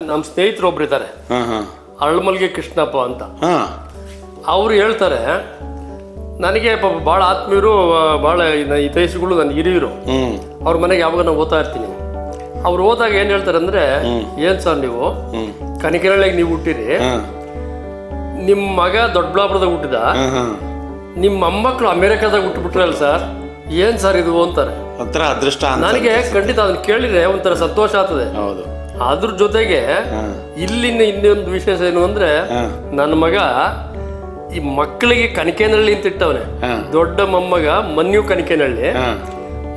ನಮ್ಮ ಸ್ನೇಹಿತರು ಒಬ್ರು ಇದ್ದಾರೆ, ಅರಳಮಲ್ಗೆ ಕೃಷ್ಣಪ್ಪ ಅಂತ. ಅವರು ಹೇಳ್ತಾರೆ, ನನಗೆ ಪಾಪ ಭಾಳ ಆತ್ಮೀಯರು, ಭಾಳ ಹಿತೈಷಿಗಳು, ನನ್ನ ಹಿರಿಯರು. ಅವ್ರ ಮನೆಗೆ ಯಾವಾಗ ನಾವು ಓದ್ತಾ ಇರ್ತೀನಿ. ಅವ್ರು ಹೋದಾಗ ಏನು ಹೇಳ್ತಾರೆ ಅಂದರೆ, ಏನು ಸರ್ ನೀವು ಕನಿಕೆರಳಿಗೆ ನೀವು ಹುಟ್ಟಿರಿ, ನಿಮ್ಮ ಮಗ ದೊಡ್ಡಬಳ್ಳಾಪುರದಾಗ ಹುಟ್ಟಿದ, ನಿಮ್ಮ ಮೊಮ್ಮಕ್ಕಳು ಅಮೇರಿಕಾದಾಗ ಹುಟ್ಟುಬಿಟ್ರಲ್ಲ ಸರ್, ಏನು ಸರ್ ಇದು ಅಂತಾರೆ. ಒಂಥರ ಅದೃಷ್ಟ. ನನಗೆ ಖಂಡಿತ ಅದನ್ನ ಕೇಳಿದ್ರೆ ಒಂಥರ ಸಂತೋಷ ಆಗ್ತದೆ. ಅದ್ರ ಜೊತೆಗೆ ಇಲ್ಲಿನ ಇನ್ನೊಂದು ವಿಶೇಷ ಏನು ಅಂದ್ರೆ, ನನ್ನ ಮಗ ಈ ಮಕ್ಕಳಿಗೆ ಕನಿಕೆನಹಳ್ಳಿ ಅಂತ ಇಟ್ಟವನೆ. ದೊಡ್ಡ ಮೊಮ್ಮಗ ಮನ್ಯು ಕನಿಕೆನಹಳ್ಳಿ,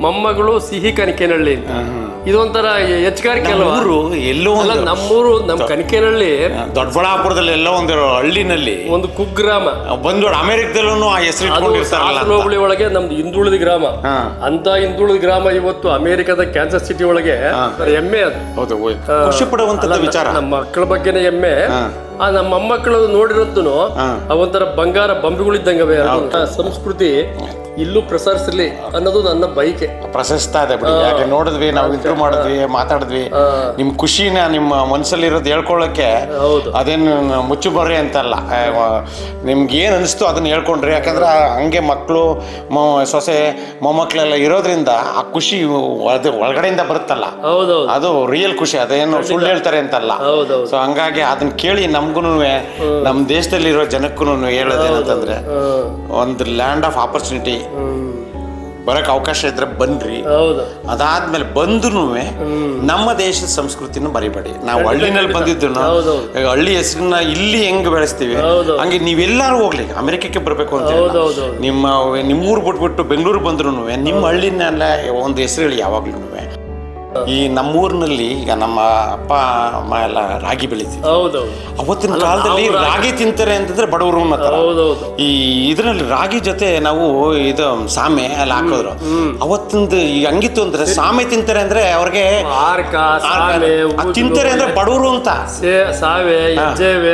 ಮೊಮ್ಮಗಳು ಸಿಹಿ ಕನಿಕೆನಹಳ್ಳಿ ಅಂತ. ಇದೊಂಥರ ಹೆಚ್ಚುಗಾರಿಕೆ ಅಲ್ವಾ? ಎಲ್ಲೋ ನಮ್ಮೂರು, ನಮ್ಮ ಕನಿಕೆನಹಳ್ಳಿ ದೊಡ್ಡಬಳ್ಳಾಪುರದಲ್ಲಿ ಎಲ್ಲೋ ಒಂದು ಹಳ್ಳಿನಲ್ಲಿ ಒಂದು ಕುಗ್ರಾಮ ಬಂದು ಅಮೆರಿಕದಲ್ಲೂ ಆ ಹೆಸರು ಹೋಬಳಿ ಒಳಗೆ ನಮ್ದು ಹಿಂದುಳಿದ ಗ್ರಾಮ. ಅಂತ ಹಿಂದುಳಿದ ಗ್ರಾಮ ಇವತ್ತು ಅಮೆರಿಕದ ಕ್ಯಾನ್ಸರ್ ಸಿಟಿ ಒಳಗೆ ಹೆಮ್ಮೆ. ಅದು ಖುಷಿ ಪಡುವಂತ ವಿಚಾರ. ನಮ್ಮ ಮಕ್ಕಳ ಬಗ್ಗೆನೇ ಹೆಮ್ಮೆ. ನಮ್ಮ ಮೊಮ್ಮಕ್ಕಳು ನೋಡಿರೋದು ಒಂಥರ ಬಂಗಾರ ಬೊಂಬೆಗಳಿದ್ದಂಗವೆ. ಸಂಸ್ಕೃತಿ ಇಲ್ಲೂ ಪ್ರಸರಿಸಲಿ ಅನ್ನೋದು ನನ್ನ ಬಯಕೆ. ಪ್ರಶಸ್ತ ಇದೆ ಬಿಡಿ. ಯಾಕೆ ನೋಡಿದ್ವಿ, ನಾವು ಇಂಟರ್ವ್ಯೂ ಮಾಡಿದ್ವಿ, ಮಾತಾಡಿದ್ವಿ. ನಿಮ್ ಖುಷಿನ ನಿಮ್ಮ ಮನಸ್ಸಲ್ಲಿರೋದು ಹೇಳ್ಕೊಳ್ಳೋಕೆ ಅದೇನು ಮುಚ್ಚು ಬರ್ರಿ ಅಂತಲ್ಲ. ನಿಮ್ಗೆ ಏನು ಅನಿಸ್ತು ಅದನ್ನ ಹೇಳ್ಕೊಂಡ್ರಿ. ಯಾಕಂದ್ರೆ ಹಂಗೆ ಮಕ್ಕಳು, ಸೊಸೆ, ಮೊಮ್ಮಕ್ಕಳೆಲ್ಲ ಇರೋದ್ರಿಂದ ಆ ಖುಷಿ ಒಳಗಡೆಯಿಂದ ಬರುತ್ತಲ್ಲ, ಅದು ರಿಯಲ್ ಖುಷಿ. ಅದೇನು ಸುಳ್ಳು ಹೇಳ್ತಾರೆ ಅಂತಲ್ಲ. ಸೊ ಹಂಗಾಗಿ ಅದನ್ನ ಕೇಳಿ ನಮ್ಗೂ, ನಮ್ಮ ದೇಶದಲ್ಲಿರೋ ಜನಕ್ಕೂ ಹೇಳೋದೇನಂತಂದ್ರೆ, ಒಂದು ಲ್ಯಾಂಡ್ ಆಫ್ ಆಪರ್ಚುನಿಟಿ. ಬರಕ್ಕೆ ಅವಕಾಶ ಇದ್ರೆ ಬನ್ರಿ. ಅದಾದ್ಮೇಲೆ ಬಂದ್ರು ನಮ್ಮ ದೇಶದ ಸಂಸ್ಕೃತಿನ ಮರಿಬೇಡಿ. ನಾವು ಹಳ್ಳಿನಲ್ಲಿ ಬಂದಿದ್ದು, ಹಳ್ಳಿ ಹೆಸರನ್ನ ಇಲ್ಲಿ ಹೆಂಗ್ ಬೆಳೆಸ್ತೀವಿ ಹಂಗೆ ನೀವೆಲ್ಲಾರು ಹೋಗ್ಲಿ. ಅಮೆರಿಕಕ್ಕೆ ಬರ್ಬೇಕು ಅಂತ ನಿಮ್ಮೂರು ಬಿಟ್ಬಿಟ್ಟು ಬೆಂಗಳೂರು ಬಂದ್ರು ನಿಮ್ಮ ಹಳ್ಳಿನೆಲ್ಲ ಒಂದು ಹೆಸರು ಹೇಳಿ. ಯಾವಾಗ್ಲೂ ಈ ನಮ್ಮೂರಿನಲ್ಲಿ ಈಗ ನಮ್ಮ ಅಪ್ಪ ಅಮ್ಮ ಎಲ್ಲ ರಾಗಿ ಬೆಳಿತೀವಿ. ಅವತ್ತಿನ ಕಾಲದಲ್ಲಿ ರಾಗಿ ತಿಂತಾರೆ ಅಂತಂದ್ರೆ ಬಡವರು. ಈ ಇದರಲ್ಲಿ ರಾಗಿ ಜೊತೆ ನಾವು ಇದು ಸಾಮೆ ಎಲ್ಲ ಹಾಕಿದ್ರು. ಅವತ್ತಿಂದ ಈಗ ಹಂಗಿತ್ತು ಅಂದ್ರೆ, ಸಾಮೆ ತಿಂತಾರೆ ಅಂದ್ರೆ ಅವ್ರಿಗೆ ತಿಂತಾರೆ ಅಂದ್ರೆ ಬಡವರು ಅಂತ. ಸಾವೆ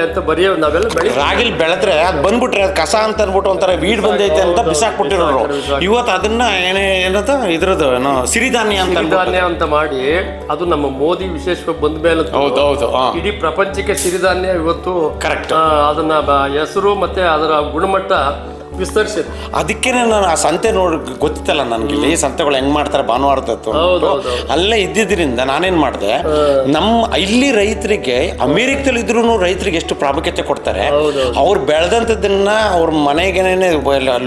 ಅಂತ ಬರೀ ನಾವೆಲ್ಲ ರಾಗಿಲ್ ಬೆಳೆದ್ರೆ ಅದ್ ಬಂದ್ಬಿಟ್ರೆ ಅದ್ ಕಸ ಅಂತ ಅನ್ಬಿಟ್ಟು ಒಂಥರ ವೀಡ್ ಬಂದೈತೆ ಅಂತ ಬಿಸಾಕ್ಬಿಟ್ಟಿರೋರು. ಇವತ್ತು ಅದನ್ನ ಏನದ ಇದ್ರದ್ದು ಸಿರಿಧಾನ್ಯ ಅಂತ ಮಾಡಿ ಅದು ನಮ್ಮ ಮೋದಿ ವಿಶೇಷವಾಗಿ ಬಂದ ಮೇಲೆ ಇಡೀ ಪ್ರಪಂಚಕ್ಕೆ ಸಿರಿಧಾನ್ಯ ಇವತ್ತು ಕರೆಕ್ಟ್ ಅದನ್ನ ಹೆಸರು ಮತ್ತೆ ಅದರ ಗುಣಮಟ್ಟ ವಿಸ್ತರಿಸಿದೆ. ಅದಕ್ಕೆ ನಾನು ಆ ಸಂತೆ ಗೊತ್ತಿತ್ತಲ್ಲ ನನಗೆ, ಇಲ್ಲಿ ಸಂತೆಗಳು ಹೆಂಗ್ ಮಾಡ್ತಾರೆ ಭಾನುವಾರದತ್ತು ಅಲ್ಲೇ ಇದ್ದಿದ್ರಿಂದ ನಾನೇನ್ ಮಾಡಿದೆ, ನಮ್ಮ ಇಲ್ಲಿ ರೈತರಿಗೆ ಅಮೆರಿಕದಲ್ಲಿ ಇದ್ರು ರೈತರಿಗೆ ಎಷ್ಟು ಪ್ರಾಮುಖ್ಯತೆ ಕೊಡ್ತಾರೆ. ಅವ್ರು ಬೆಳೆದಂಥದ್ದನ್ನ ಅವ್ರ ಮನೆಗೇನೆ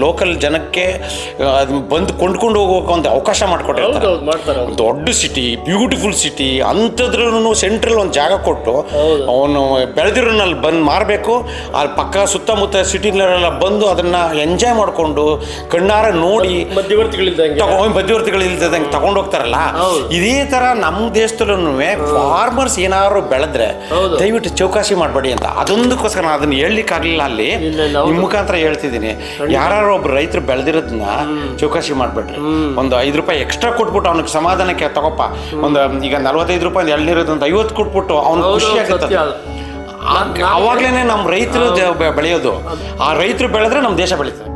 ಲೋಕಲ್ ಜನಕ್ಕೆ ಬಂದು ಕೊಂಡ್ಕೊಂಡು ಹೋಗೋಕೆ ಒಂದು ಅವಕಾಶ ಮಾಡಿಕೊಟ್ಟಿರ್ತಾರೆ. ದೊಡ್ಡ ಸಿಟಿ, ಬ್ಯೂಟಿಫುಲ್ ಸಿಟಿ ಅಂಥದ್ರೂ ಸೆಂಟ್ರಲ್ ಒಂದು ಜಾಗ ಕೊಟ್ಟು ಅವನು ಬೆಳೆದಿರೋನಲ್ಲಿ ಬಂದು ಮಾರಬೇಕು. ಅಲ್ಲಿ ಪಕ್ಕ ಸುತ್ತಮುತ್ತ ಸಿಟಿನೆಲ್ಲ ಬಂದು ಅದನ್ನ ಎಂಜಾಯ್ ಮಾಡಿಕೊಂಡು ಕಣ್ಣಾರ ನೋಡಿ ಮಧ್ಯವರ್ತಿಗಳಿಲ್ದಂಗೆ ತಗೊಂಡು ಹೋಗ್ತಾರಲ್ಲ. ಇದೇ ತರ ನಮ್ಮ ದೇಶದಲ್ಲೂ ಫಾರ್ಮರ್ಸ್ ಏನಾದ್ರು ಬೆಳೆದ್ರೆ ದಯವಿಟ್ಟು ಚೌಕಾಸಿ ಮಾಡಬೇಡಿ ಅಂತ. ಅದೊಂದಕ್ಕೋಸ್ಕರ ನಾನು ಅದನ್ನ ಹೇಳಲಿಕ್ಕಾಗಲಿಲ್ಲ. ಅಲ್ಲಿ ನಿಮ್ಮ ಮುಖಾಂತರ ಹೇಳ್ತಿದ್ದೀನಿ, ಯಾರು ಒಬ್ರು ರೈತರು ಬೆಳೆದಿರೋದನ್ನ ಚೌಕಾಸಿ ಮಾಡಬೇಡ್ರಿ. ಒಂದು 5 ರೂಪಾಯಿ ಎಕ್ಸ್ಟ್ರಾ ಕೊಟ್ಬಿಟ್ಟು ಅವ್ನಿಗೆ ಸಮಾಧಾನಕ್ಕೆ ತಗೋಪ್ಪ. ಒಂದು ಈಗ 45 ರೂಪಾಯಿ ಎಳ್ನೀರೋದು ಒಂದು 50 ಕೊಟ್ಬಿಟ್ಟು ಅವ್ನು ಖುಷಿ ಆಗುತ್ತೆ. ಅವಾಗ್ಲೇನೆ ನಮ್ಮ ರೈತರು ಬೆಳೆಯೋದು. ಆ ರೈತರು ಬೆಳೆದ್ರೆ ನಮ್ಮ ದೇಶ ಬೆಳೀತದೆ.